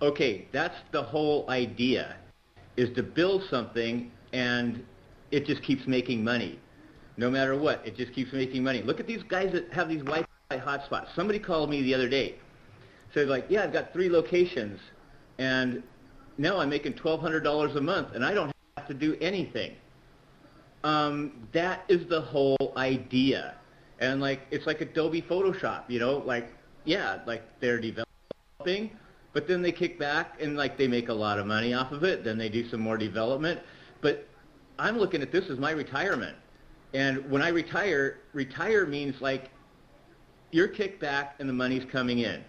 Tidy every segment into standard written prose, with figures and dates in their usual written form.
Okay, that's the whole idea, is to build something and it just keeps making money. No matter what, it just keeps making money. Look at these guys that have these Wi-Fi hotspots. Somebody called me the other day. Said like, yeah, I've got 3 locations and now I'm making $1,200 a month and I don't have to do anything. That is the whole idea. And like, it's like Adobe Photoshop, you know, like, yeah, like they're developing, but then they kick back and like they make a lot of money off of it. Then they do some more development. But I'm looking at this as my retirement. And when I retire means like you're kicked back and the money's coming in.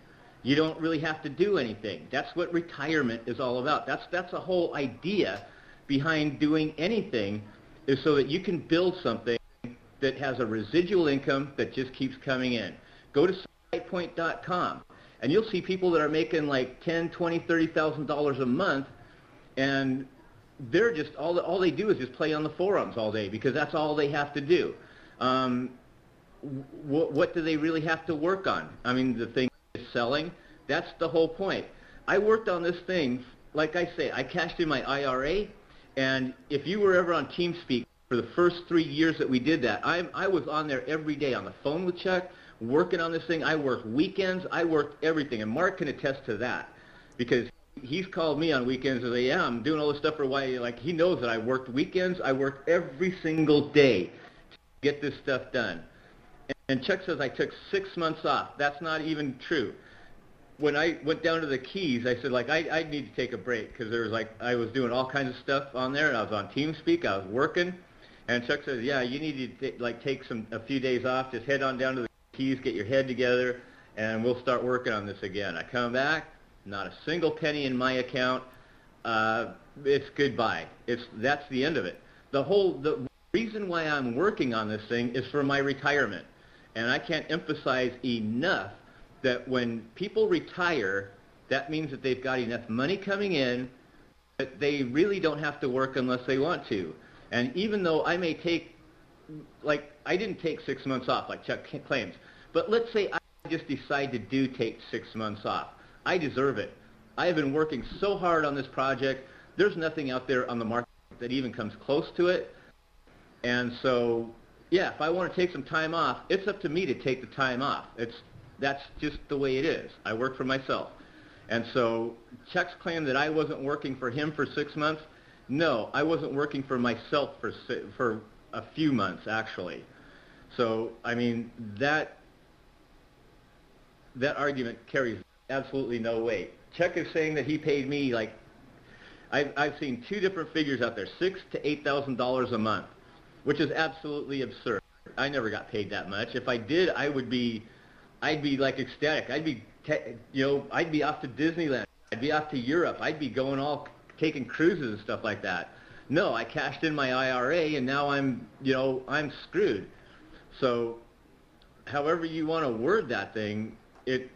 You don't really have to do anything. That's what retirement is all about. That's the whole idea behind doing anything, is so that you can build something that has a residual income that just keeps coming in. Go to SitePoint.com and you'll see people that are making like $10,000, $20,000, $30,000 a month, and they're just all they do is just play on the forums all day because that's all they have to do. What do they really have to work on? I mean, the thing is selling. That's the whole point. I worked on this thing, like I say, I cashed in my IRA, and if you were ever on TeamSpeak for the first 3 years that we did that, I was on there every day on the phone with Chuck, working on this thing. I worked weekends, I worked everything, and Mark can attest to that because he's called me on weekends and say, yeah, I'm doing all this stuff for why, like, he knows that I worked weekends. I worked every single day to get this stuff done. And Chuck says I took 6 months off. That's not even true. When I went down to the Keys, I said, like, I need to take a break because there was, like, I was doing all kinds of stuff on there, and I was on TeamSpeak. I was working. And Chuck says, yeah, you need to, like, take a few days off. Just head on down to the Keys, get your head together, and we'll start working on this again. I come back. Not a single penny in my account. It's goodbye. That's the end of it. The reason why I'm working on this thing is for my retirement. And I can't emphasize enough that when people retire, that means that they've got enough money coming in that they really don't have to work unless they want to. And even though I may take, like, I didn't take 6 months off like Chuck claims, but let's say I just decide to take 6 months off. I deserve it. I have been working so hard on this project. There's nothing out there on the market that even comes close to it. And so, yeah, if I want to take some time off, it's up to me to take the time off. That's just the way it is. I work for myself. And so Chuck's claim that I wasn't working for him for 6 months, no, I wasn't working for myself for a few months, actually. So, I mean, that argument carries absolutely no weight. Chuck is saying that he paid me, like, I've seen 2 different figures out there, $6,000 to $8,000 a month, which is absolutely absurd. I never got paid that much. If I did, I'd be like ecstatic. I'd be off to Disneyland. I'd be off to Europe. I'd be going taking cruises and stuff like that. No, I cashed in my IRA and now I'm screwed. So, however you want to word that thing,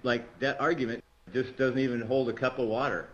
like that argument just doesn't even hold a cup of water.